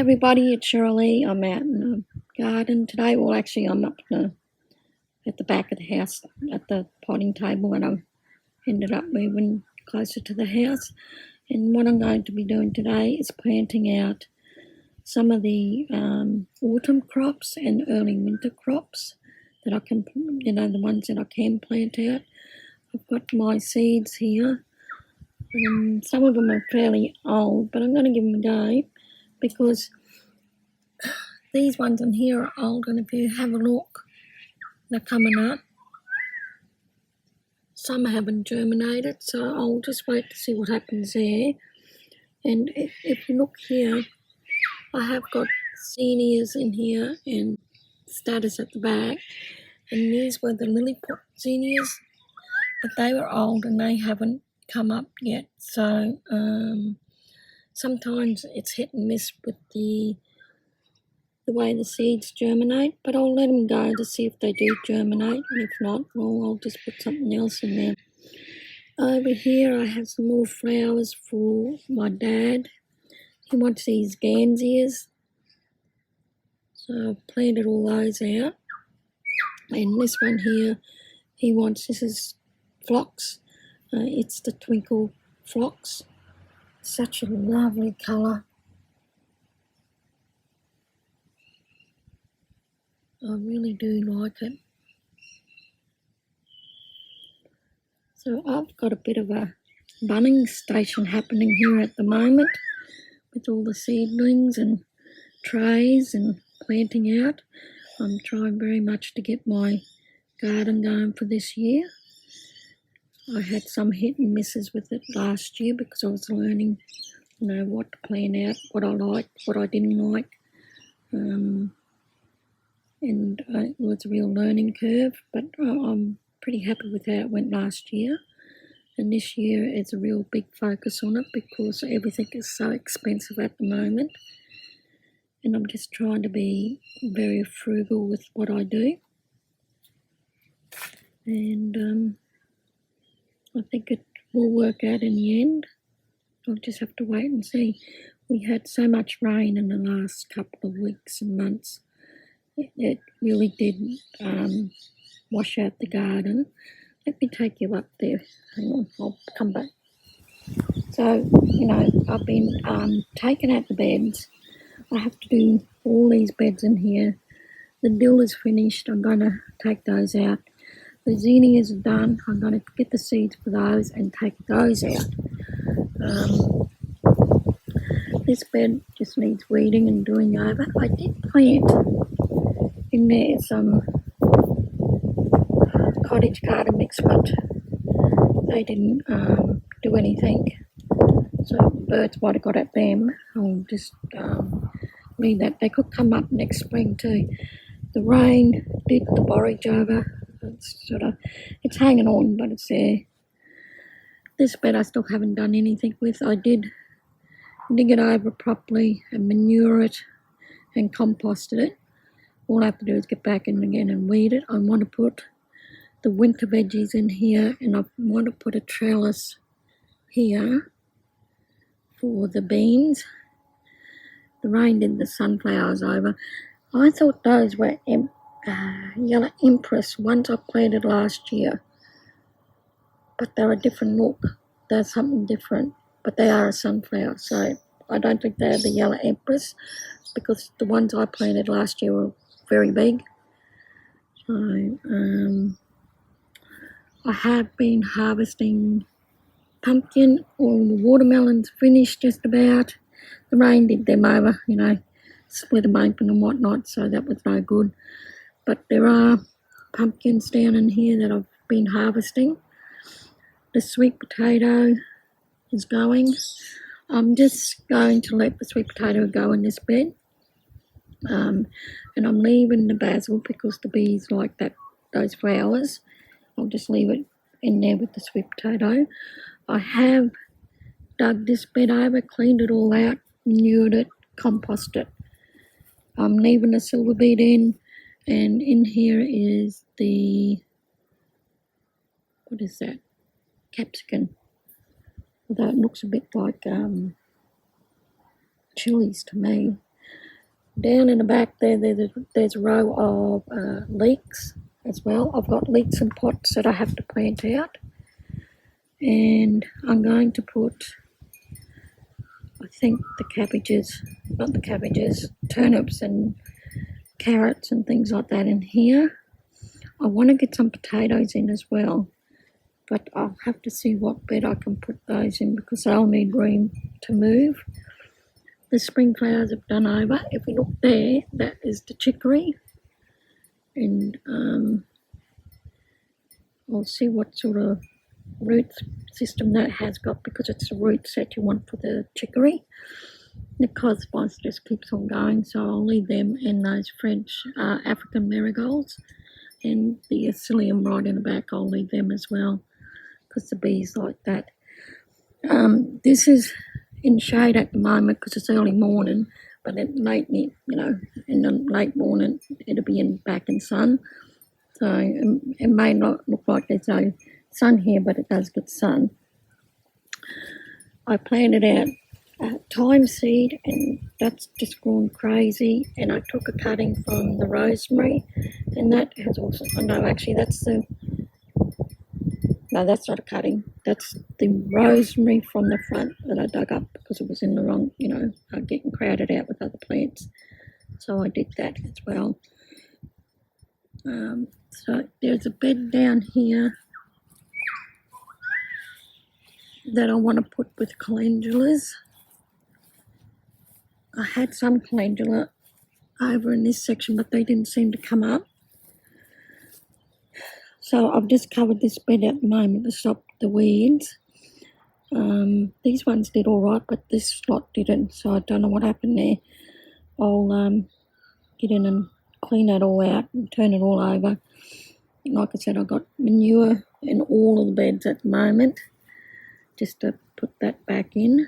Everybody, it's Shirley. I'm out in the garden today. Well, actually, I'm up at the back of the house at the potting table, and I ended up moving closer to the house. And what I'm going to be doing today is planting out some of the autumn crops and early winter crops that I can, the ones that I can plant out. I've got my seeds here, and some of them are fairly old, but I'm going to give them a go because these ones in here are old, and if you have a look, they're coming up. Some haven't germinated, so I'll just wait to see what happens there. And if you look here, I have got zinnias in here and status at the back, and these were the lily pot zinnias, but they were old and they haven't come up yet. So sometimes it's hit and miss with the way the seeds germinate, but I'll let them go to see if they do germinate, and if not, well, I'll just put something else in there. Over here I have some more flowers for my dad. He wants these gansias, so I've planted all those out. And this one here, he wants, this is phlox, it's the twinkle phlox. Such a lovely colour. I really do like it. So I've got a bit of a bunning station happening here at the moment with all the seedlings and trays and planting out. I'm trying very much to get my garden going for this year. I had some hit and misses with it last year because I was learning, what to plan out, what I liked, what I didn't like. And it was a real learning curve, but I'm pretty happy with how it went last year. And this year it's a real big focus on it because everything is so expensive at the moment. And I'm just trying to be very frugal with what I do. And I think it will work out in the end. I'll just have to wait and see. We had so much rain in the last couple of weeks and months. It really did wash out the garden. Let me take you up there. Hang on, I'll come back. So, I've been taking out the beds. I have to do all these beds in here. The dill is finished. I'm going to take those out. The zinnias are done. I'm going to get the seeds for those and take those out. This bed just needs weeding and doing over. I did plant in there some cottage garden mix, but they didn't do anything. So birds might have got at them. I'll just leave that. They could come up next spring too. The rain did the borage over. It's hanging on, but it's there. This bed I still haven't done anything with. I did dig it over properly and manure it and composted it. All I have to do is get back in again and weed it. I want to put the winter veggies in here, and I want to put a trellis here for the beans. The rain did the sunflowers over. I thought those were yellow empress ones I planted last year, but they're a different look. They're something different, but they are a sunflower, so I don't think they're the yellow empress because the ones I planted last year were very big. So I have been harvesting pumpkin. All the watermelons finished just about. The rain did them over, split them open and whatnot, so that was no good. But there are pumpkins down in here that I've been harvesting. The sweet potato is going. I'm just going to let the sweet potato go in this bed. And I'm leaving the basil because the bees like those flowers. I'll just leave it in there with the sweet potato. I have dug this bed over, cleaned it all out, manured it, composted it. I'm leaving the silver beet in, and in here is what is that? Capsicum. Although it looks a bit like chilies to me. Down in the back there, there's a row of leeks as well. I've got leeks in pots that I have to plant out. And I'm going to put, I think not the cabbages, turnips and carrots and things like that in here. I want to get some potatoes in as well, but I'll have to see what bed I can put those in because they'll need room to move. The spring flowers have done over. If we look there, that is the chicory, and I'll see what sort of root system that has got because it's the roots that you want for the chicory. The cosmos just keeps on going, so I'll leave them and those French African marigolds and the psyllium right in the back. I'll leave them as well because the bees like that. This is in shade at the moment because it's early morning, but in the late morning it'll be back in sun. So it may not look like there's no sun here, but it does get sun. I planted out thyme seed and that's just gone crazy, and I took a cutting from the rosemary, and that has also, that's not a cutting, that's the rosemary from the front that I dug up because it was in the wrong, getting crowded out with other plants, so I did that as well. So there's a bed down here that I want to put with calendulas. I had some calendula over in this section, but they didn't seem to come up. So I've just covered this bed at the moment to stop the weeds. These ones did all right, but this lot didn't, so I don't know what happened there. I'll get in and clean that all out and turn it all over. And like I said, I've got manure in all of the beds at the moment, just to put that back in.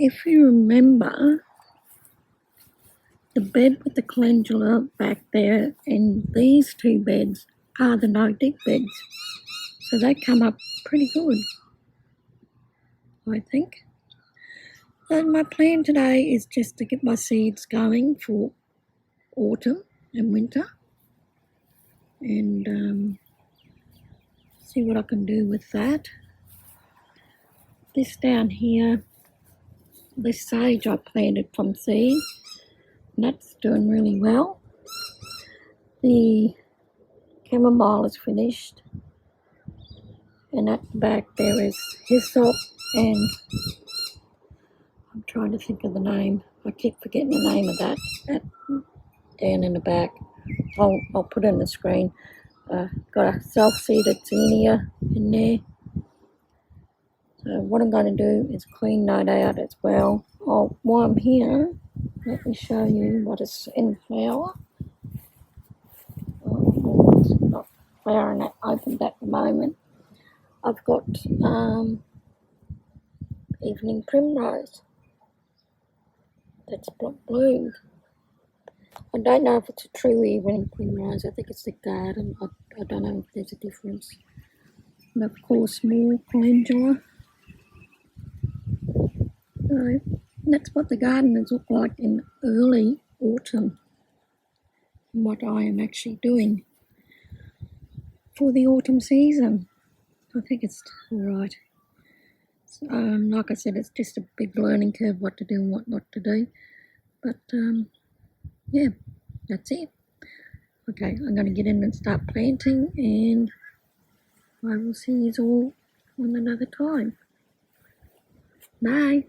If you remember, the bed with the calendula back there and these two beds are the no-dig beds. So they come up pretty good, I think. So my plan today is just to get my seeds going for autumn and winter and see what I can do with that. This down here, this sage I planted from seed, and that's doing really well. The chamomile is finished, and at the back there is hyssop, and I'm trying to think of the name. I keep forgetting the name of that down in the back. I'll put it on the screen. Got a self-seeded zinnia in there. So what I'm going to do is clean that out as well. While I'm here, let me show you what is in flower. It's not flowering opened at the moment. I've got evening primrose that's bloomed. I don't know if it's a true evening primrose. I think it's the garden. I don't know if there's a difference. And of course more calendula. So that's what the gardeners look like in early autumn, and what I am actually doing for the autumn season. I think it's all right. So, like I said, it's just a big learning curve what to do and what not to do. But yeah, that's it. Okay, I'm going to get in and start planting, and I will see you all on another time. Bye.